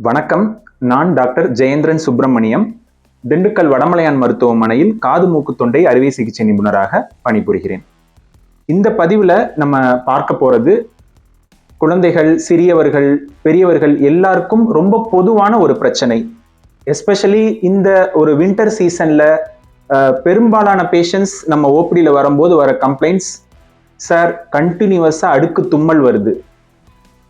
வணக்கம். நான் டாக்டர் ஜெயேந்திரன் சுப்பிரமணியம், திண்டுக்கல் வடமலையான் மருத்துவமனையில் காது மூக்கு தொண்டை அறுவை சிகிச்சை நிபுணராக பணிபுரிகிறேன். இந்த பதிவில் நம்ம பார்க்க போறது குழந்தைகள், சிறியவர்கள், பெரியவர்கள் எல்லாருக்கும் ரொம்ப பொதுவான ஒரு பிரச்சனை. எஸ்பெஷலி இந்த ஒரு வின்டர் சீசன்ல பெரும்பாலான பேஷண்ட்ஸ் நம்ம ஓபிடியில் வரும்போது வர கம்ப்ளைண்ட்ஸ், சார் கண்டினியூவஸா அடுக்கு தும்மல் வருது,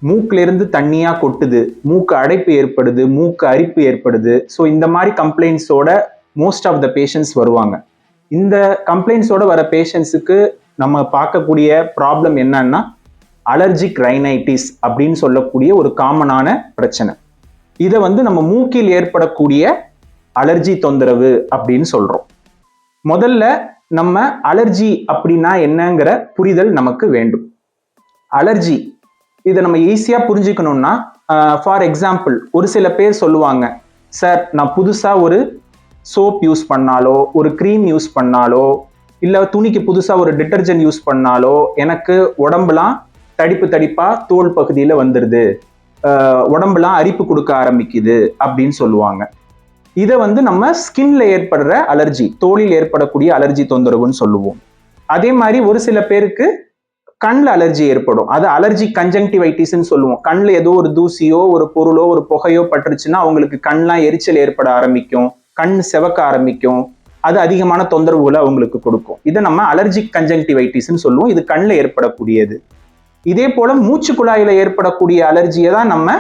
மூக்குல இருந்து தண்ணியா கொட்டுது, மூக்கு அடைப்பு ஏற்படுது, மூக்கு அரிப்பு ஏற்படுது. ஸோ இந்த மாதிரி கம்ப்ளைண்ட்ஸோட மோஸ்ட் ஆஃப் த பேஷண்ட்ஸ் வருவாங்க. இந்த கம்ப்ளைண்ட்ஸோட வர பேஷண்ட்ஸுக்கு நம்ம பார்க்கக்கூடிய ப்ராப்ளம் என்னன்னா அலர்ஜிக் ரைனைட்டிஸ் அப்படின்னு சொல்லக்கூடிய ஒரு காமனான பிரச்சனை. இதை நம்ம மூக்கில் ஏற்படக்கூடிய அலர்ஜி தொந்தரவு அப்படின்னு சொல்றோம். முதல்ல நம்ம அலர்ஜி அப்படின்னா என்னங்கிற புரிதல் நமக்கு வேண்டும். அலர்ஜி இதை நம்ம ஈஸியா புரிஞ்சுக்கணும்னா, ஃபார் எக்ஸாம்பிள் ஒரு சில பேர் சொல்லுவாங்க, சார் நான் புதுசா ஒரு சோப் யூஸ் பண்ணாலோ, ஒரு க்ரீம் யூஸ் பண்ணாலோ, இல்லை துணிக்கு புதுசா ஒரு டிட்டர்ஜென்ட் யூஸ் பண்ணாலோ எனக்கு உடம்புலாம் தடிப்பு தடிப்பா தோல் பகுதியில் வந்துடுது, உடம்புலாம் அரிப்பு கொடுக்க ஆரம்பிக்குது அப்படின்னு சொல்லுவாங்க. இதை நம்ம ஸ்கின்ல ஏற்படுற அலர்ஜி, தோலில் ஏற்படக்கூடிய அலர்ஜி தொந்தரவுன்னு சொல்லுவோம். அதே மாதிரி ஒரு சில பேருக்கு கண்ணில் அலர்ஜி ஏற்படும், அது அலர்ஜி கன்ஜங்டிவைட்டிஸ்ன்னு சொல்லுவோம். கண்ணில் ஏதோ ஒரு தூசியோ ஒரு பொருளோ ஒரு புகையோ பட்டுருச்சுன்னா அவங்களுக்கு கண்ணெலாம் எரிச்சல் ஏற்பட ஆரம்பிக்கும், கண் செவக்க ஆரம்பிக்கும், அது அதிகமான தொந்தரவுகளை அவங்களுக்கு கொடுக்கும். இதை நம்ம அலர்ஜிக் கன்ஜங்டிவைட்டிஸ்ன்னு சொல்லுவோம். இது கண்ணில் ஏற்படக்கூடியது. இதே போல மூச்சு குழாயில ஏற்படக்கூடிய அலர்ஜியை தான் நம்ம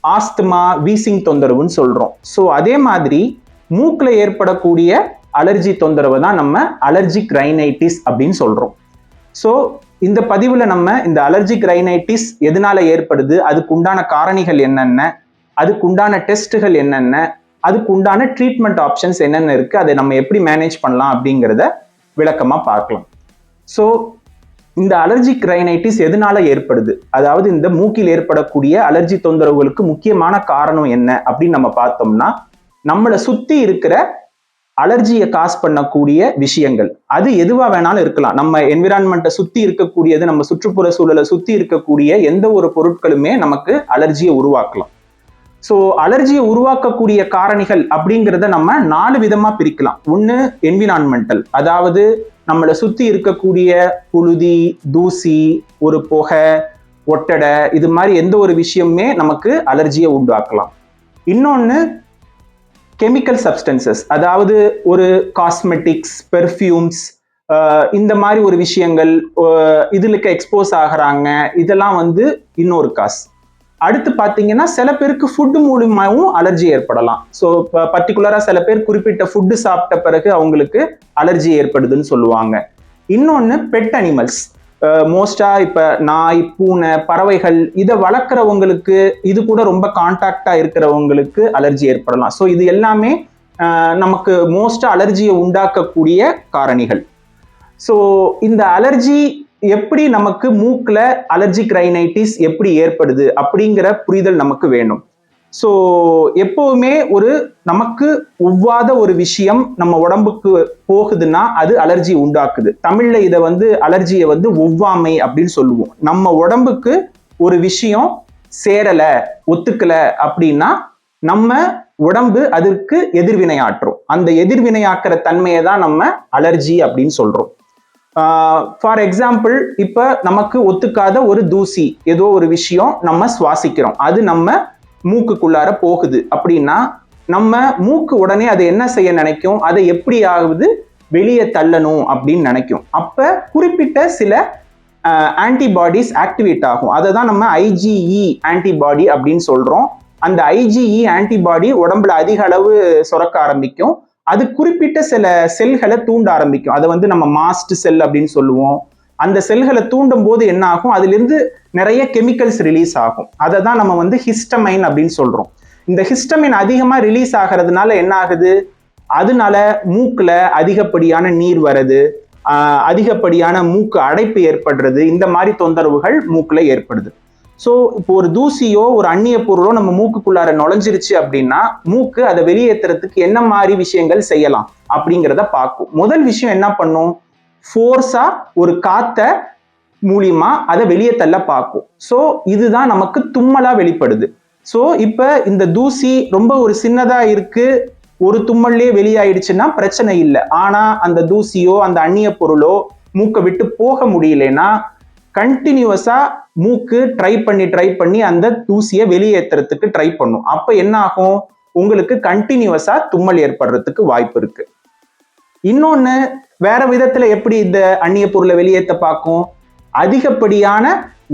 ஆஸ்துமா, வீசிங் தொந்தரவுன்னு சொல்றோம். ஸோ அதே மாதிரி மூக்குல ஏற்படக்கூடிய அலர்ஜி தொந்தரவை தான் நம்ம அலர்ஜிக் ரைனைட்டிஸ் அப்படின்னு சொல்றோம். ஸோ இந்த பதிவுல நம்ம இந்த அலர்ஜிக் ரைனைட்டிஸ் எதனால ஏற்படுது, அதுக்கு உண்டான காரணிகள் என்னென்ன, அதுக்கு உண்டான டெஸ்ட்டுகள் என்னென்ன, அதுக்கு உண்டான ட்ரீட்மெண்ட் ஆப்ஷன்ஸ் என்னென்ன இருக்கு, அதை நம்ம எப்படி மேனேஜ் பண்ணலாம் அப்படிங்கிறத விளக்கமா பார்க்கலாம். ஸோ இந்த அலர்ஜிக் ரைனைட்டிஸ் எதனால ஏற்படுது, அதாவது இந்த மூக்கில் ஏற்படக்கூடிய அலர்ஜி தொந்தரவுகளுக்கு முக்கியமான காரணம் என்ன அப்படின்னு நம்ம பார்த்தோம்னா, நம்மளை சுத்தி இருக்கிற அலர்ஜியை காஸ் பண்ணக்கூடிய விஷயங்கள், அது எதுவா வேணாலும் இருக்கலாம். நம்ம என்விரான்மெண்ட்டை சுத்தி இருக்கக்கூடியது, நம்ம சுற்றுப்புற சூழலை சுத்தி இருக்கக்கூடிய எந்த ஒரு பொருட்களுமே நமக்கு அலர்ஜியை உருவாக்கலாம். ஸோ அலர்ஜியை உருவாக்கக்கூடிய காரணிகள் அப்படிங்கிறத நம்ம 4 விதமா பிரிக்கலாம். ஒன்று என்விரான்மெண்டல், அதாவது நம்மளை சுத்தி இருக்கக்கூடிய புழுதி, தூசி, ஒரு புகை, ஒட்டடை, இது மாதிரி எந்த ஒரு விஷயமுமே நமக்கு அலர்ஜியை உண்டாக்கலாம். இன்னொன்று கெமிக்கல் சப்ஸ்டன்சஸ், அதாவது ஒரு காஸ்மெட்டிக்ஸ், பெர்ஃப்யூம்ஸ், இந்த மாதிரி ஒரு விஷயங்கள் இதுக்கு எக்ஸ்போஸ் ஆகிறாங்க, இதெல்லாம் இன்னொரு காஸ். அடுத்து பார்த்தீங்கன்னா சில பேருக்கு ஃபுட்டு மூலியமாகவும் அலர்ஜி ஏற்படலாம். ஸோ பர்டிகுலராக சில பேர் குறிப்பிட்ட ஃபுட்டு சாப்பிட்ட பிறகு அவங்களுக்கு அலர்ஜி ஏற்படுதுன்னு சொல்லுவாங்க. இன்னொன்று பெட் அனிமல்ஸ், மோஸ்டா இப்போ நாய், பூனை, பறவைகள், இதை வளர்க்குறவங்களுக்கு, இது கூட ரொம்ப கான்டாக்டா இருக்கிறவங்களுக்கு அலர்ஜி ஏற்படலாம். ஸோ இது எல்லாமே நமக்கு மோஸ்டா அலர்ஜியை உண்டாக்கக்கூடிய காரணிகள். ஸோ இந்த அலர்ஜி எப்படி நமக்கு மூக்குல அலர்ஜிக் ரைனைட்டிஸ் எப்படி ஏற்படுது அப்படிங்கிற புரிதல் நமக்கு வேணும். ஸோ எப்பவுமே ஒரு நமக்கு ஒவ்வாத ஒரு விஷயம் நம்ம உடம்புக்கு போகுதுன்னா அது அலர்ஜி உண்டாக்குது. தமிழ்ல இதை அலர்ஜியை ஒவ்வாமை அப்படின்னு சொல்லுவோம். நம்ம உடம்புக்கு ஒரு விஷயம் சேரல, ஒத்துக்கல அப்படின்னா நம்ம உடம்பு அதற்கு எதிர்வினையாற்றும். அந்த எதிர்வினையாக்குற தன்மையை தான் நம்ம அலர்ஜி அப்படின்னு சொல்றோம். ஃபார் எக்ஸாம்பிள், இப்ப நமக்கு ஒத்துக்காத ஒரு தூசி, ஏதோ ஒரு விஷயம் நம்ம சுவாசிக்கிறோம், அது நம்ம மூக்குக்குள்ளார போகுது அப்படின்னா நம்ம மூக்கு உடனே அதை என்ன செய்ய நினைக்கும், அதை எப்படியாவது வெளியே தள்ளணும் அப்படின்னு நினைக்கும். அப்ப குறிப்பிட்ட சில ஆன்டிபாடிஸ் ஆக்டிவேட் ஆகும். அதை தான் நம்ம IgE ஆன்டிபாடி அப்படின்னு சொல்றோம். அந்த IgE ஆன்டிபாடி உடம்புல அதிக அளவு சுரக்க ஆரம்பிக்கும். அது குறிப்பிட்ட சில செல்களை தூண்ட ஆரம்பிக்கும். அதை நம்ம மாஸ்ட் செல் அப்படின்னு சொல்லுவோம். அந்த செல்களை தூண்டும் போது என்ன ஆகும், அதுல இருந்து நிறைய கெமிக்கல்ஸ் ரிலீஸ் ஆகும். அதை தான் நம்ம ஹிஸ்டமைன் அப்படின்னு சொல்றோம். இந்த ஹிஸ்டமைன் அதிகமா ரிலீஸ் ஆகிறதுனால என்ன ஆகுது, அதனால மூக்குல அதிகப்படியான நீர் வருது, அதிகப்படியான மூக்கு அடைப்பு ஏற்படுறது, இந்த மாதிரி தொந்தரவுகள் மூக்குல ஏற்படுது. ஸோ இப்போ ஒரு தூசியோ ஒரு அந்நிய பொருளோ நம்ம மூக்குக்குள்ளார நுழைஞ்சிருச்சு அப்படின்னா மூக்கு அதை வெளியேற்றுறதுக்கு என்ன மாதிரி விஷயங்கள் செய்யலாம் அப்படிங்கிறத பார்க்கும். முதல் விஷயம் என்ன பண்ணும், ஃபோர்ஸா ஒரு காத்த மூலியமா அதை வெளியே தள்ள பார்க்கும். ஸோ இதுதான் நமக்கு தும்மலா வெளிப்படுது. ஸோ இப்போ இந்த தூசி ரொம்ப ஒரு சின்னதா இருக்கு, ஒரு தும்மல்லே வெளியாயிடுச்சுன்னா பிரச்சனை இல்லை. ஆனா அந்த தூசியோ அந்த அந்நிய பொருளோ மூக்கை விட்டு போக முடியலன்னா கண்டினியூஸா மூக்கு ட்ரை பண்ணி அந்த தூசியை வெளியேற்றுறதுக்கு ட்ரை பண்ணும். அப்ப என்ன ஆகும், உங்களுக்கு கண்டினியூஸா தும்மல் ஏற்படுறதுக்கு வாய்ப்பு இருக்கு. இன்னொன்னு வேற விதத்துல எப்படி இந்த அந்நிய பொருளை வெளியேற்ற பார்க்கும், அதிகப்படியான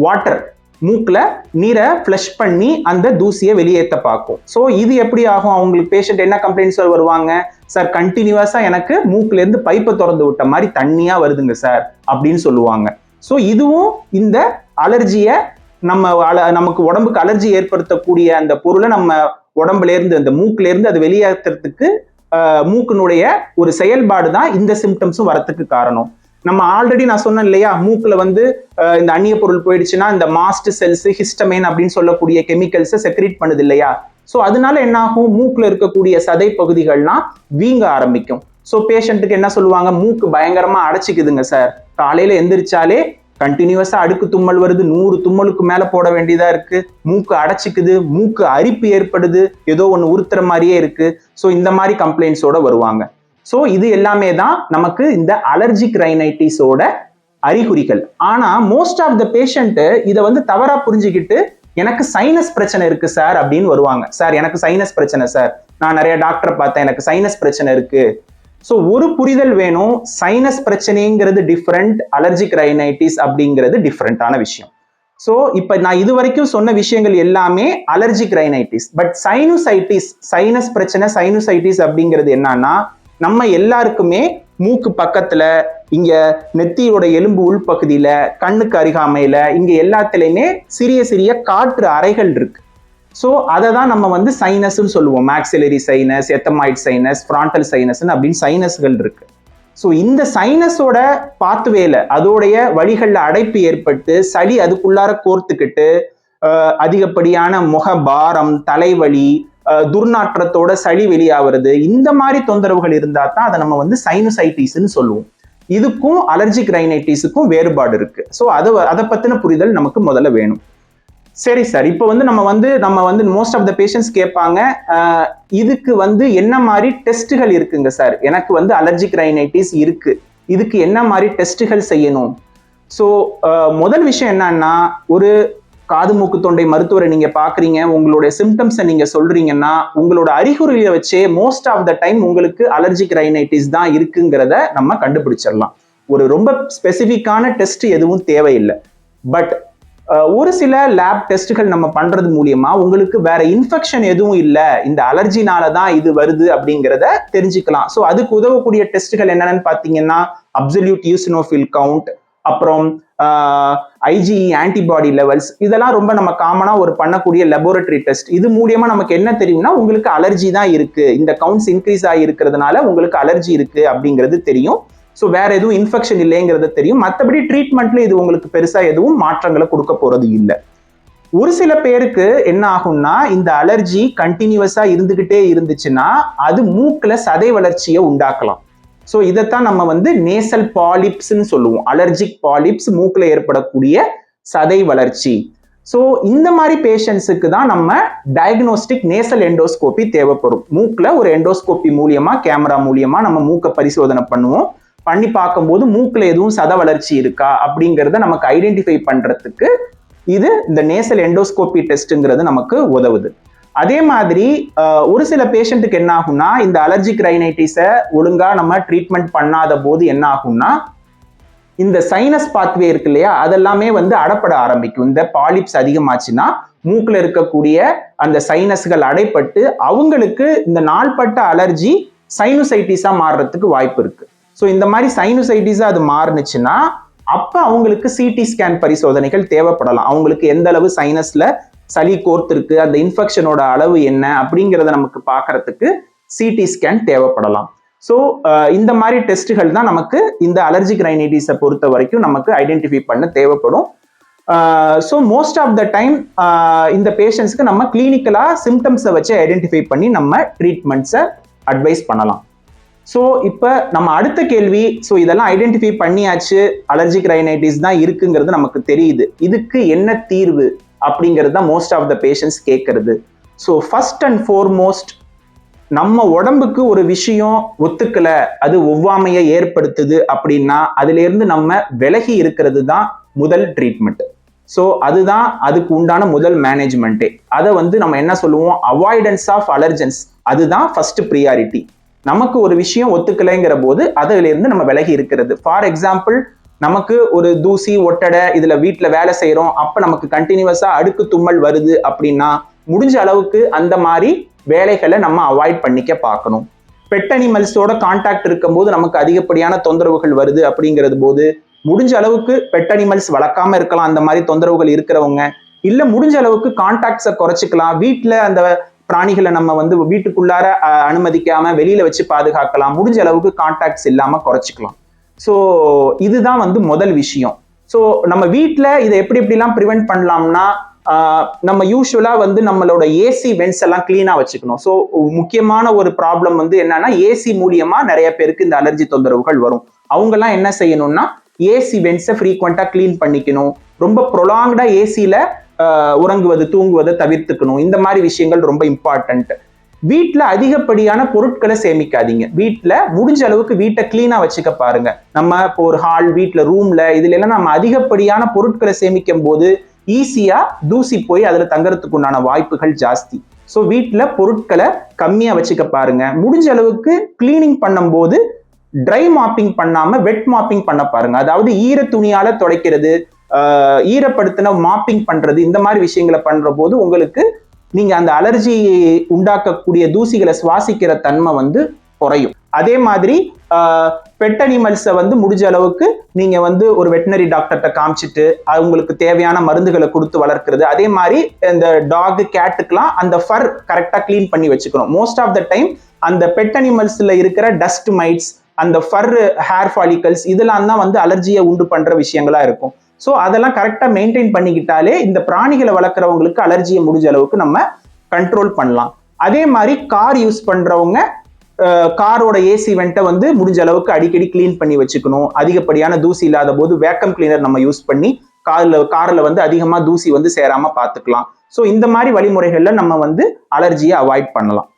வாட்டர் மூக்குல நீரை ஃப்ளஷ் பண்ணி அந்த தூசியை வெளியேற்ற பார்க்கும். ஸோ இது எப்படி ஆகும், அவங்களுக்கு பேஷண்ட் என்ன கம்ப்ளைண்ட்ஸ் வருவாங்க, சார் கண்டினியூஸா எனக்கு மூக்குல இருந்து பைப்பை திறந்து விட்ட மாதிரி தண்ணியா வருதுங்க சார் அப்படின்னு சொல்லுவாங்க. ஸோ இதுவும் இந்த அலர்ஜியை நமக்கு உடம்புக்கு அலர்ஜி ஏற்படுத்தக்கூடிய அந்த பொருளை நம்ம உடம்புல இருந்து அந்த மூக்குல இருந்து அது வெளியேற்றுறதுக்கு மூக்கினுடைய ஒரு செயல்பாடு தான் இந்த சிம்டம்ஸும் வரத்துக்கு காரணம். நம்ம ஆல்ரெடி நான் சொன்னேன் இல்லையா, மூக்குல வந்து இந்த அந்நிய பொருள் போயிடுச்சுன்னா இந்த மாஸ்ட் செல்ஸ் ஹிஸ்டமைன் அப்படின்னு சொல்லக்கூடிய கெமிக்கல்ஸை செக்ரீட் பண்ணுது இல்லையா. ஸோ அதனால என்ன ஆகும், மூக்குல இருக்கக்கூடிய சதை பகுதிகள்லாம் வீங்க ஆரம்பிக்கும். ஸோ பேஷண்ட்டுக்கு என்ன சொல்லுவாங்க, மூக்கு பயங்கரமா அடைச்சிக்குதுங்க சார், காலையில எந்திரிச்சாலே கண்டினியூஸா அடுக்கு தும்மல் வருது, 100 தும்மலுக்கு மேல போட வேண்டியதா இருக்கு, மூக்கு அடைச்சிக்குது, மூக்கு அரிப்பு ஏற்படுது, ஏதோ ஒன்று உறுத்துற மாதிரியே இருக்கு. ஸோ இந்த மாதிரி கம்ப்ளைண்ட்ஸோட வருவாங்க. ஸோ இது எல்லாமே தான் நமக்கு இந்த அலர்ஜிக் ரைனைட்டிஸோட அறிகுறிகள். ஆனா மோஸ்ட் ஆஃப் த பேஷண்ட் இதை வந்து தவறா புரிஞ்சுக்கிட்டு எனக்கு சைனஸ் பிரச்சனை இருக்கு சார் அப்படின்னு வருவாங்க. சார் எனக்கு சைனஸ் பிரச்சனை சார், நான் நிறைய டாக்டரை பார்த்தேன், எனக்கு சைனஸ் பிரச்சனை இருக்கு. ஸோ ஒரு புரிதல் வேணும், சைனஸ் பிரச்சனைங்கிறது டிஃப்ரெண்ட், அலர்ஜிக் ரைனைட்டிஸ் அப்படிங்கிறது டிஃப்ரெண்டான விஷயம். ஸோ இப்போ நான் இது வரைக்கும் சொன்ன விஷயங்கள் எல்லாமே அலர்ஜிக் ரைனைட்டிஸ். பட் சைனுசைட்டிஸ், சைனஸ் பிரச்சனை சைனுசைட்டிஸ் அப்படிங்கிறது என்னன்னா, நம்ம எல்லாருக்குமே மூக்கு பக்கத்துல, இங்க நெத்தியோட எலும்பு உள்பகுதியில, கண்ணுக்கு அருகாமையில, இங்க எல்லாத்துலயுமே சிறிய சிறிய காற்று அறைகள் இருக்கு. ஸோ அதை தான் நம்ம வந்து சைனஸ்ன்னு சொல்லுவோம். Maxillary sinus, ethmoid sinus, frontal sinus அப்படின்னு சைனஸ்கள் இருக்கு. ஸோ இந்த சைனஸோட பாத்துவேல அதோடைய வழிகளில் அடைப்பு ஏற்பட்டு சளி அதுக்குள்ளார கோர்த்துக்கிட்டு அதிகப்படியான முகபாரம், தலைவலி, துர்நாற்றத்தோட சளி வெளியாகிறது, இந்த மாதிரி தொந்தரவுகள் இருந்தா தான் அதை நம்ம வந்து சைனசைட்டிஸ்ன்னு சொல்லுவோம். இதுக்கும் அலர்ஜிக் ரைனைட்டிஸுக்கும் வேறுபாடு இருக்கு. ஸோ அதை பத்தின புரிதல் நமக்கு முதல்ல வேணும். சரி சார், இப்போ வந்து நம்ம வந்து மோஸ்ட் ஆஃப் த பேஷண்ட்ஸ் கேட்பாங்க, இதுக்கு வந்து என்ன மாதிரி டெஸ்ட்டுகள் இருக்குங்க சார், எனக்கு வந்து அலர்ஜிக் ரைனைட்டிஸ் இருக்கு, இதுக்கு என்ன மாதிரி டெஸ்ட்டுகள் செய்யணும். ஸோ முதல் விஷயம் என்னன்னா, ஒரு காது மூக்கு தொண்டை மருத்துவரை நீங்க பாக்குறீங்க, உங்களுடைய சிம்டம்ஸை நீங்க சொல்றீங்கன்னா உங்களோட அறிகுறியை வச்சே மோஸ்ட் ஆஃப் த டைம் உங்களுக்கு அலர்ஜிக் ரைனைட்டிஸ் தான் இருக்குங்கிறத நம்ம கண்டுபிடிச்சிடலாம். ஒரு ரொம்ப ஸ்பெசிஃபிக்கான டெஸ்ட் எதுவும் தேவையில்லை. பட் ஒரு சில லேப் டெஸ்ட்டுகள் நம்ம பண்றது மூலியமா உங்களுக்கு வேற இன்ஃபெக்ஷன் எதுவும் இல்லை, இந்த அலர்ஜினால தான் இது வருது அப்படிங்கிறத தெரிஞ்சுக்கலாம். ஸோ அதுக்கு உதவக்கூடிய டெஸ்ட்டுகள் என்னன்னு பார்த்தீங்கன்னா, அப்சல்யூட் ஈசினோஃபில் கவுண்ட், அப்புறம் ஐஜி ஆன்டிபாடி லெவல்ஸ், இதெல்லாம் ரொம்ப நம்ம காமனா ஒரு பண்ணக்கூடிய லெபோரட்டரி டெஸ்ட். இது மூலியமா நமக்கு என்ன தெரியும்னா, உங்களுக்கு அலர்ஜி தான் இருக்கு, இந்த கவுண்ட்ஸ் இன்க்ரீஸ் ஆகி இருக்கிறதுனால உங்களுக்கு அலர்ஜி இருக்கு அப்படிங்கிறது தெரியும். ஸோ வேற எதுவும் இன்ஃபெக்ஷன் இல்லைங்கிறது தெரியும். மற்றபடி ட்ரீட்மெண்ட்ல இது உங்களுக்கு பெருசா எதுவும் மாற்றங்களை கொடுக்க போறது இல்லை. ஒரு சில பேருக்கு என்ன ஆகும்னா, இந்த அலர்ஜி கண்டினியூஸா இருந்துகிட்டே இருந்துச்சுன்னா அது மூக்குல சதை வளர்ச்சியை உண்டாக்கலாம். ஸோ இதைத்தான் நம்ம வந்து நேசல் பாலிப்ஸ்ன்னு சொல்லுவோம். அலர்ஜிக் பாலிப்ஸ், மூக்குல ஏற்படக்கூடிய சதை வளர்ச்சி. ஸோ இந்த மாதிரி பேஷண்ட்ஸுக்கு தான் நம்ம டயக்னோஸ்டிக் நேசல் எண்டோஸ்கோபி தேவைப்படும். மூக்குல ஒரு எண்டோஸ்கோபி மூலியமா, கேமரா மூலியமா நம்ம மூக்கை பரிசோதனை பண்ணுவோம். பண்ணி பார்க்கும்போது மூக்குல எதுவும் சத வளர்ச்சி இருக்கா அப்படிங்கிறத நமக்கு ஐடென்டிஃபை பண்றதுக்கு இது இந்த நேசல் எண்டோஸ்கோபி டெஸ்ட்ங்கிறது நமக்கு உதவுது. அதே மாதிரி ஒரு சில பேஷண்ட்டுக்கு என்ன ஆகும்னா, இந்த அலர்ஜிக் ரைனைட்டிஸை ஒழுங்கா நம்ம ட்ரீட்மெண்ட் பண்ணாத போது என்ன ஆகும்னா, இந்த சைனஸ் பாத்வே இருக்கு இல்லையா, அதெல்லாமே வந்து அடப்பட ஆரம்பிக்கும். இந்த பாலிப்ஸ் அதிகமாச்சுன்னா மூக்குல இருக்கக்கூடிய அந்த சைனஸ்கள் அடைப்பட்டு அவங்களுக்கு இந்த நாள்பட்ட அலர்ஜி சைனுசைட்டிஸா மாறுறதுக்கு வாய்ப்பு இருக்கு. ஸோ இந்த மாதிரி சைனுசைட்டிஸா அது மாறுனுச்சுன்னா அப்ப அவங்களுக்கு சிடி ஸ்கேன் பரிசோதனைகள் தேவைப்படலாம். அவங்களுக்கு எந்த அளவு சைனஸ்ல சளி கோர்த்திருக்கு, அந்த இன்ஃபெக்ஷனோட அளவு என்ன அப்படிங்கிறத நமக்கு பார்க்கறதுக்கு சிடி ஸ்கேன் தேவைப்படலாம். ஸோ இந்த மாதிரி டெஸ்ட்டுகள் தான் நமக்கு இந்த அலர்ஜிக் ரைனைட்டிஸை பொறுத்த வரைக்கும் நமக்கு ஐடென்டிஃபை பண்ண தேவைப்படும். So most of the time இந்த பேஷண்ட்ஸ்க்கு நம்ம கிளினிக்கலா சிம்டம்ஸை வச்சு ஐடென்டிஃபை பண்ணி நம்ம ட்ரீட்மெண்ட்ஸை அட்வைஸ் பண்ணலாம். ஸோ இப்போ நம்ம அடுத்த கேள்வி, ஸோ இதெல்லாம் ஐடென்டிஃபை பண்ணியாச்சு, அலர்ஜிக் ரைனைட்டிஸ் தான் இருக்குங்கிறது நமக்கு தெரியுது, இதுக்கு என்ன தீர்வு, அப்படிங்கிறது தான் மோஸ்ட் ஆஃப் த பேஷண்ட்ஸ் கேட்கறது. ஸோ ஃபர்ஸ்ட் அண்ட் ஃபோர்மோஸ்ட் நம்ம உடம்புக்கு ஒரு விஷயம் ஒத்துக்கல, அது ஒவ்வாமையை ஏற்படுத்துது அப்படின்னா அதுல இருந்து நம்ம விலகி இருக்கிறது தான் முதல் ட்ரீட்மெண்ட். ஸோ அதுதான் அதுக்கு உண்டான முதல் மேனேஜ்மெண்ட்டே. அதை நம்ம என்ன சொல்லுவோம், அவாய்டன்ஸ் ஆஃப் அலர்ஜன்ஸ். அதுதான் ஃபர்ஸ்ட் ப்ரியாரிட்டி. நமக்கு ஒரு விஷயம் ஒத்துக்கலைங்கிற போது அதுல இருந்து நம்ம விலகி இருக்கிறது. ஃபார் எக்ஸாம்பிள், நமக்கு ஒரு தூசி ஒட்டடை இதுல வீட்டுல வேலை செய்யறோம், அப்ப நமக்கு கண்டினியூஸா அடுக்கு தும்மல் வருது அப்படின்னா முடிஞ்ச அளவுக்கு அந்த மாதிரி வேலைகளை நம்ம அவாய்ட் பண்ணிக்க பார்க்கணும். பெட் அனிமல்ஸோட கான்டாக்ட் இருக்கும்போது நமக்கு அதிகப்படியான தொந்தரவுகள் வருது அப்படிங்கிறது போது முடிஞ்ச அளவுக்கு பெட் அனிமல்ஸ் வளர்க்காம இருக்கலாம். அந்த மாதிரி தொந்தரவுகள் இருக்கிறவங்க இல்ல முடிஞ்ச அளவுக்கு கான்டாக்ட்ஸை குறைச்சிக்கலாம். வீட்டுல அந்த பிராணிகளை நம்ம வீட்டுக்குள்ளார அனுமதிக்காம வெளியில வச்சு பாதுகாக்கலாம். முடிஞ்ச அளவுக்கு கான்டாக்ட்ஸ் இல்லாம குறைச்சிக்கலாம். ஸோ இதுதான் முதல் விஷயம். ஸோ நம்ம வீட்டில் இதை எப்படிலாம் ப்ரிவென்ட் பண்ணலாம்னா, நம்ம யூஸ்வலா நம்மளோட ஏசி வென்ட்ஸ் எல்லாம் கிளீனா வச்சுக்கணும். ஸோ முக்கியமான ஒரு ப்ராப்ளம் என்னன்னா, ஏசி மூலியமா நிறைய பேருக்கு இந்த அலர்ஜி தொந்தரவுகள் வரும். அவங்க எல்லாம் என்ன செய்யணும்னா, ஏசி வென்ட்ஸை ஃப்ரீக்வெண்டா கிளீன் பண்ணிக்கணும். ரொம்ப ப்ரொலாங்டா ஏசியில உறங்குவது தூங்குவதை தவிர்த்துக்கணும். இந்த மாதிரி விஷயங்கள் ரொம்ப இம்பார்ட்டன்ட். வீட்டுல அதிகப்படியான பொருட்களை சேமிக்காதீங்க. வீட்டுல முடிஞ்ச அளவுக்கு வீட்டை கிளீனா வச்சுக்க பாருங்க. நம்ம இப்போ ஒரு ஹால், வீட்டுல, ரூம்ல இதுல எல்லாம் நம்ம அதிகப்படியான பொருட்களை சேமிக்கும் போது ஈஸியா தூசி போய் அதுல தங்கறதுக்கு உண்டான வாய்ப்புகள் ஜாஸ்தி. ஸோ வீட்டுல பொருட்களை கம்மியா வச்சுக்க பாருங்க. முடிஞ்ச அளவுக்கு கிளீனிங் பண்ணும் போது ட்ரை மாப்பிங் பண்ணாம வெட் மாப்பிங் பண்ண பாருங்க. அதாவது ஈர துணியால துடைக்கிறது, ஈரப்படுத்தின மாப்பிங் பண்றது, இந்த மாதிரி விஷயங்களை பண்ற போது உங்களுக்கு நீங்க அந்த அலர்ஜி உண்டாக்கக்கூடிய தூசிகளை சுவாசிக்கிற தன்மை குறையும். அதே மாதிரி பெட் அனிமல்ஸை முடிஞ்ச அளவுக்கு நீங்க ஒரு வெட்டினரி டாக்டர்கிட்ட காமிச்சிட்டு அவங்களுக்கு தேவையான மருந்துகளை கொடுத்து வளர்க்கிறது. அதே மாதிரி இந்த டாக், கேட்டுக்கெல்லாம் அந்த ஃபர் கரெக்டா கிளீன் பண்ணி வச்சுக்கணும். மோஸ்ட் ஆஃப் த டைம் அந்த பெட் அனிமல்ஸ்ல இருக்கிற டஸ்ட் மைட்ஸ், அந்த ஃபர், ஹேர் ஃபாலிகல்ஸ் இதெல்லாம் தான் அலர்ஜியை உண்டு பண்ற விஷயங்களா இருக்கும். ஸோ அதெல்லாம் கரெக்டா மெயின்டைன் பண்ணிக்கிட்டாலே இந்த பிராணிகளை வளர்க்குறவங்களுக்கு அலர்ஜியை முடிஞ்ச அளவுக்கு நம்ம கண்ட்ரோல் பண்ணலாம். அதே மாதிரி கார் யூஸ் பண்றவங்க காரோட ஏசி வென்ட்டை முடிஞ்ச அளவுக்கு அடிக்கடி கிளீன் பண்ணி வச்சுக்கணும். அதிகப்படியான தூசி இல்லாத போது வேக்கம் கிளீனர் நம்ம யூஸ் பண்ணி கார்ல அதிகமா தூசி சேராம பார்த்துக்கலாம். ஸோ இந்த மாதிரி வழிமுறைகள்ல நம்ம அலர்ஜியை அவாய்ட் பண்ணலாம்.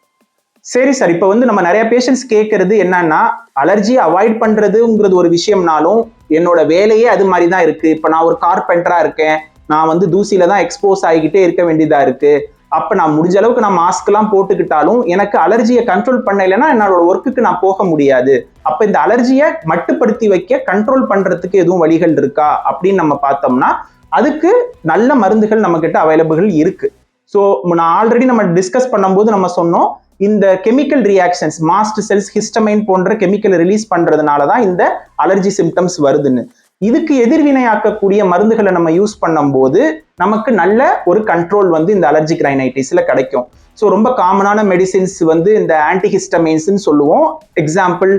சரி சார், இப்போ நம்ம நிறைய பேஷண்ட்ஸ் கேட்கறது என்னன்னா, அலர்ஜியை அவாய்ட் பண்றதுங்கிறது ஒரு விஷயம்னாலும் என்னோட வேலையே அது மாதிரி தான் இருக்கு. இப்போ நான் ஒரு கார்பெண்டரா இருக்கேன், நான் தூசியில தான் எக்ஸ்போஸ் ஆகிக்கிட்டே இருக்க வேண்டியதா இருக்கு. அப்ப நான் முடிஞ்ச அளவுக்கு நான் மாஸ்க் எல்லாம் போட்டுக்கிட்டாலும் எனக்கு அலர்ஜியை கண்ட்ரோல் பண்ணலைன்னா என்னோட ஒர்க்குக்கு நான் போக முடியாது. அப்ப இந்த அலர்ஜியை மட்டுப்படுத்தி வைக்க கண்ட்ரோல் பண்றதுக்கு எதுவும் வழிகள் இருக்கா அப்படின்னு நம்ம பார்த்தோம்னா அதுக்கு நல்ல மருந்துகள் நம்ம கிட்ட அவைலபிள் இருக்கு. ஸோ நான் ஆல்ரெடி நம்ம டிஸ்கஸ் பண்ணும்போது நம்ம சொன்னோம், இந்த chemical reactions, mast cells, histamine போன்ற கெமிக்கல் ரிலீஸ் பண்றதுனால தான் இந்த அலர்ஜி சிம்டம்ஸ் வருதுன்னு. இதுக்கு எதிர்வினையாக்கக்கூடிய மருந்துகளை நம்ம யூஸ் பண்ணும்போது நமக்கு நல்ல ஒரு கண்ட்ரோல் இந்த அலர்ஜிக் ரைனைட்டிஸ்ல கிடைக்கும். ஸோ ரொம்ப காமனான மெடிசின்ஸ் இந்த ஆன்டிஹிஸ்டமைன்ஸ்ன்னு சொல்லுவோம். எக்ஸாம்பிள்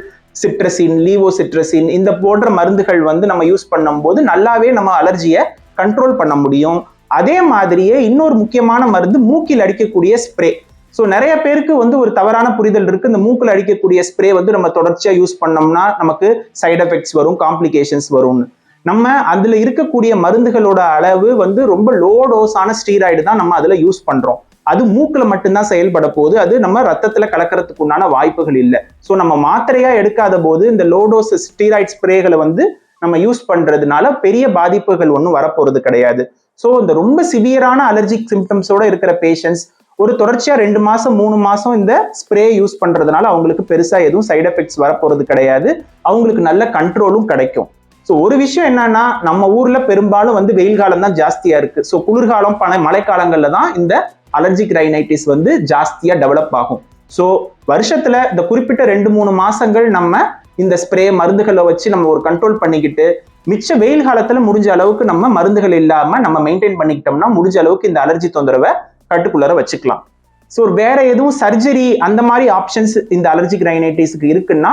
சிட்ரசின், லீவோசிட்ரசின், இந்த போன்ற மருந்துகள் நம்ம யூஸ் பண்ணும்போது நல்லாவே நம்ம அலர்ஜியை கண்ட்ரோல் பண்ண முடியும். அதே மாதிரியே இன்னொரு முக்கியமான மருந்து மூக்கில் அடிக்கக்கூடிய ஸ்ப்ரே. ஸோ நிறைய பேருக்கு ஒரு தவறான புரிதல் இருக்கு. இந்த மூக்கில் அடிக்கக்கூடிய ஸ்ப்ரே நம்ம தொடர்ச்சியா யூஸ் பண்ணோம்னா நமக்கு சைடு எஃபெக்ட்ஸ் வரும், காம்ப்ளிகேஷன்ஸ் வரும்னு. நம்ம அதுல இருக்கக்கூடிய மருந்துகளோட அளவு ரொம்ப லோ டோஸான ஸ்டீராய்டு தான் நம்ம அதுல யூஸ் பண்றோம். அது மூக்குல மட்டும்தான் செயல்பட போது, அது நம்ம ரத்தத்துல கலக்கிறதுக்கு உண்டான வாய்ப்புகள் இல்லை. ஸோ நம்ம மாத்திரையா எடுக்காத போது இந்த லோ டோஸ் ஸ்டீராய்டு ஸ்ப்ரேகளை நம்ம யூஸ் பண்றதுனால பெரிய பாதிப்புகள் ஒன்றும் வரப்போறது கிடையாது. ஸோ இந்த ரொம்ப சிவியரான அலர்ஜிக் சிம்டம்ஸோட இருக்கிற பேஷண்ட்ஸ் ஒரு தொடர்ச்சியா 2 மாசம் 3 மாசம் இந்த ஸ்ப்ரே யூஸ் பண்றதுனால அவங்களுக்கு பெருசா எதுவும் சைடு எஃபெக்ட்ஸ் வரப்போறது கிடையாது. அவங்களுக்கு நல்ல கண்ட்ரோலும் கிடைக்கும். ஸோ ஒரு விஷயம் என்னன்னா, நம்ம ஊர்ல பெரும்பாலும் வெயில் காலம் தான் ஜாஸ்தியா இருக்கு. ஸோ குளிர்காலம், மழைக்காலங்கள்ல தான் இந்த அலர்ஜிக் ரைனைட்டிஸ் ஜாஸ்தியா டெவலப் ஆகும். ஸோ வருஷத்துல இந்த குறிப்பிட்ட 2-3 மாசங்கள் நம்ம இந்த ஸ்ப்ரே மருந்துகளை வச்சு நம்ம ஒரு கண்ட்ரோல் பண்ணிக்கிட்டு, மிச்ச வெயில் காலத்துல முடிஞ்ச அளவுக்கு நம்ம மருந்துகள் இல்லாம நம்ம மெயின்டைன் பண்ணிக்கிட்டோம்னா முடிஞ்ச அளவுக்கு இந்த அலர்ஜி தொந்தரவை கட்டுக்குள்ளார வச்சுக்கலாம். ஸோ வேற எதுவும் சர்ஜரி அந்த மாதிரி ஆப்ஷன்ஸ் இந்த அலர்ஜிக் ரைனைட்டிஸ்க்கு இருக்குன்னா,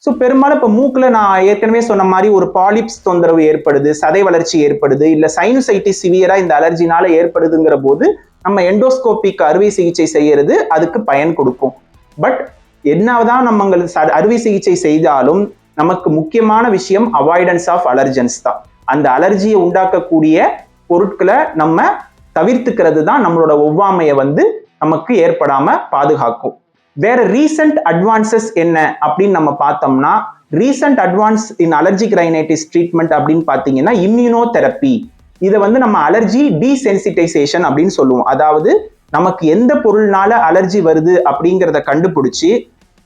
ஸோ பெரும்பாலும் இப்போ மூக்கில் நான் ஏற்கனவே சொன்ன மாதிரி ஒரு பாலிப்ஸ் தொந்தரவு ஏற்படுது, சதை வளர்ச்சி ஏற்படுது, இல்லை சைனசைட்டிஸ் சிவியரா இந்த அலர்ஜினால ஏற்படுதுங்கிற போது நம்ம எண்டோஸ்கோபிக் அறுவை சிகிச்சை செய்யறது அதுக்கு பயன் கொடுக்கும். பட் என்னதான் நம்ம அறுவை சிகிச்சை செய்தாலும் நமக்கு முக்கியமான விஷயம் அவாய்டன்ஸ் ஆஃப் அலர்ஜன்ஸ் தான். அந்த அலர்ஜியை உண்டாக்கக்கூடிய பொருட்களை நம்ம தவிர்த்துக்கிறது தான் நம்மளோட ஒவ்வாமையை வந்து நமக்கு ஏற்படாம பாதுகாக்கும். வேற ரீசன்ட் அட்வான்சஸ் என்ன அப்படின்னு நம்ம பார்த்தோம்னா, ரீசன்ட் அட்வான்ஸ் இன் அலர்ஜிக் ரைனைட்டிஸ் ட்ரீட்மெண்ட் அப்படின்னு பார்த்தீங்கன்னா இம்யூனோதெரப்பி. இதை வந்து நம்ம அலர்ஜி டீசென்சிட்டைசேஷன் அப்படின்னு சொல்லுவோம். அதாவது நமக்கு எந்த பொருள்னால அலர்ஜி வருது அப்படிங்கிறத கண்டுபிடிச்சி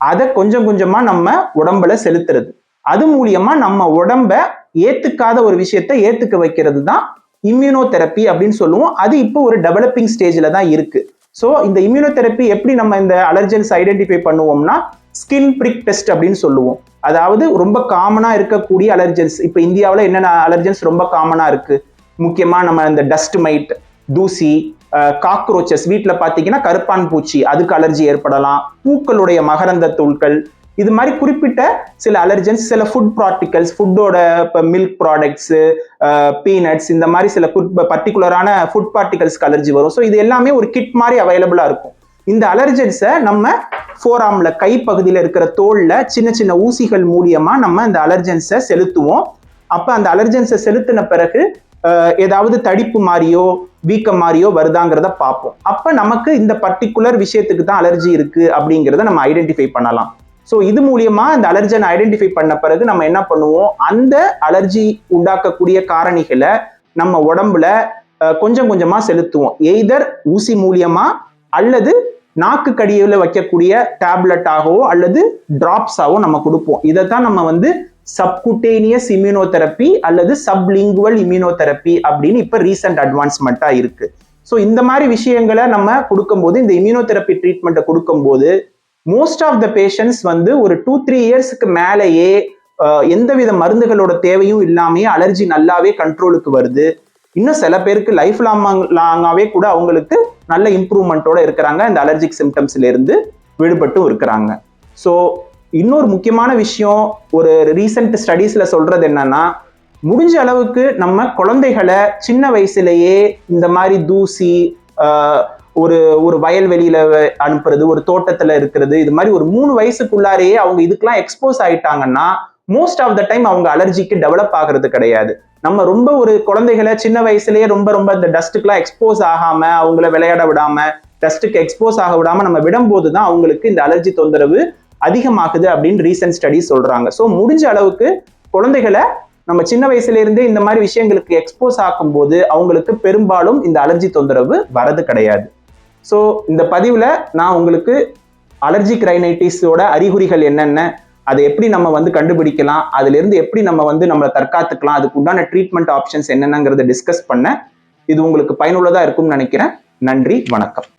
அதை கொஞ்சம் கொஞ்சமா நம்ம உடம்புல செலுத்துறது. அது மூலியமா நம்ம உடம்ப ஏத்துக்காத ஒரு விஷயத்தை ஏத்துக்க வைக்கிறது தான் இம்யூனோதெரப்பி அப்படின்னு சொல்லுவோம். அது இப்போ ஒரு டெவலப்பிங் ஸ்டேஜ்ல தான் இருக்கு. ஸோ இந்த இம்யூனோதெரப்பி எப்படி நம்ம இந்த அலர்ஜன்ஸ் ஐடென்டிஃபை பண்ணுவோம்னா, ஸ்கின் பிரிக் டெஸ்ட் அப்படின்னு சொல்லுவோம். அதாவது ரொம்ப காமனா இருக்கக்கூடிய அலர்ஜன்ஸ், இப்போ இந்தியாவில் என்னென்ன அலர்ஜன்ஸ் ரொம்ப காமனா இருக்கு, முக்கியமா நம்ம இந்த டஸ்ட் மைட், தூசி, காக்ரோச்சஸ், வீட்டில் பார்த்தீங்கன்னா கருப்பான் பூச்சி, அதுக்கு அலர்ஜி ஏற்படலாம், பூக்களுடைய மகரந்த தூள்கள், இது மாதிரி குறிப்பிட்ட சில அலர்ஜன்ஸ், சில ஃபுட் பார்ட்டிகல்ஸ், ஃபுட்டோட இப்போ மில்க் ப்ராடக்ட்ஸு, பீனட்ஸ், இந்த மாதிரி சில பர்டிகுலரான ஃபுட் பார்ட்டிகல்ஸ்க்கு அலர்ஜி வரும். ஸோ இது எல்லாமே ஒரு கிட் மாதிரி அவைலபிளா இருக்கும். இந்த அலர்ஜன்ஸை நம்ம ஃபோராம்ல, கை பகுதியில் இருக்கிற தோல்ல சின்ன சின்ன ஊசிகள் மூலியமா நம்ம இந்த அலர்ஜன்ஸை செலுத்துவோம். அப்ப அந்த அலர்ஜன்ஸை செலுத்தின பிறகு ஏதாவது தடிப்பு மாதிரியோ வீக்கம் மாதிரியோ வருதாங்கிறத பார்ப்போம். அப்ப நமக்கு இந்த பர்டிகுலர் விஷயத்துக்கு தான் அலர்ஜி இருக்கு அப்படிங்கிறத நம்ம ஐடென்டிஃபை பண்ணலாம். ஸோ இது மூலியமா இந்த அலர்ஜன் ஐடென்டிஃபை பண்ண பிறகு நம்ம என்ன பண்ணுவோம், அந்த அலர்ஜி உண்டாக்கக்கூடிய காரணிகளை நம்ம உடம்புல கொஞ்சம் கொஞ்சமா செலுத்துவோம். எய்தர் ஊசி மூலியமா அல்லது நாக்கு கடியில வைக்கக்கூடிய டேப்லெட்டாகவோ அல்லது டிராப்ஸாவோ நம்ம கொடுப்போம். இதைத்தான் நம்ம வந்து சப்குட்டேனியஸ் இம்யூனோதெரப்பி அல்லது சப்லிங்குவல் இம்யூனோதெரப்பி அப்படின்னு இப்ப ரீசன்ட் அட்வான்ஸ்மெண்டா இருக்கு. ஸோ இந்த மாதிரி விஷயங்களை நம்ம கொடுக்கும்போது, இந்த இம்யூனோதெரப்பி ட்ரீட்மெண்ட்டை கொடுக்கும்போது மோஸ்ட் ஆஃப் த பேஷண்ட்ஸ் வந்து ஒரு 2-3 இயர்ஸ்க்கு மேலேயே எந்தவித மருந்துகளோட தேவையும் இல்லாமே அலர்ஜி நல்லாவே கண்ட்ரோலுக்கு வருது. இன்னும் சில பேருக்கு லைஃப் லாங்காவே கூட அவங்களுக்கு நல்ல இம்ப்ரூவ்மெண்ட்டோட இருக்கிறாங்க, இந்த அலர்ஜிக் சிம்டம்ஸ்ல இருந்து விடுபட்டும் இருக்கிறாங்க. ஸோ இன்னொரு முக்கியமான விஷயம் ஒரு ரீசெண்ட் ஸ்டடீஸ்ல சொல்றது என்னன்னா, முடிஞ்ச அளவுக்கு நம்ம குழந்தைகளை சின்ன வயசுலயே இந்த மாதிரி தூசி, ஒரு வயல்வெளியில அனுப்புறது, ஒரு தோட்டத்துல இருக்கிறது, இது மாதிரி ஒரு 3 வயசுக்குள்ளாரையே அவங்க இதுக்கெல்லாம் எக்ஸ்போஸ் ஆயிட்டாங்கன்னா மோஸ்ட் ஆஃப் த டைம் அவங்க அலர்ஜிக்கு டெவலப் ஆகிறது கிடையாது. நம்ம ரொம்ப ஒரு குழந்தைகளை சின்ன வயசுலயே ரொம்ப இந்த டஸ்ட்டுக்கெல்லாம் எக்ஸ்போஸ் ஆகாம, அவங்கள விளையாட விடாம, டஸ்ட்டுக்கு எக்ஸ்போஸ் ஆக விடாம நம்ம விடும்போது தான் அவங்களுக்கு இந்த அலர்ஜி தொந்தரவு அதிகமாகுது அப்படின்னு ரீசன்ட் ஸ்டடிஸ் சொல்றாங்க. ஸோ முடிஞ்ச அளவுக்கு குழந்தைகளை நம்ம சின்ன வயசுல இருந்தே இந்த மாதிரி விஷயங்களுக்கு எக்ஸ்போஸ் ஆகும் போது அவங்களுக்கு பெரும்பாலும் இந்த அலர்ஜி தொந்தரவு வரது கிடையாது. ஸோ இந்த பதிவுல நான் உங்களுக்கு அலர்ஜிக் ரைனைட்டிஸோட அறிகுறிகள் என்னென்ன, அதை எப்படி நம்ம வந்து கண்டுபிடிக்கலாம், அதுல இருந்து எப்படி நம்ம வந்து நம்மளை தற்காத்துக்கலாம், அதுக்கு உண்டான ட்ரீட்மெண்ட் ஆப்ஷன்ஸ் என்னென்னங்கிறத டிஸ்கஸ் பண்ண. இது உங்களுக்கு பயனுள்ளதா இருக்கும்னு நினைக்கிறேன். நன்றி, வணக்கம்.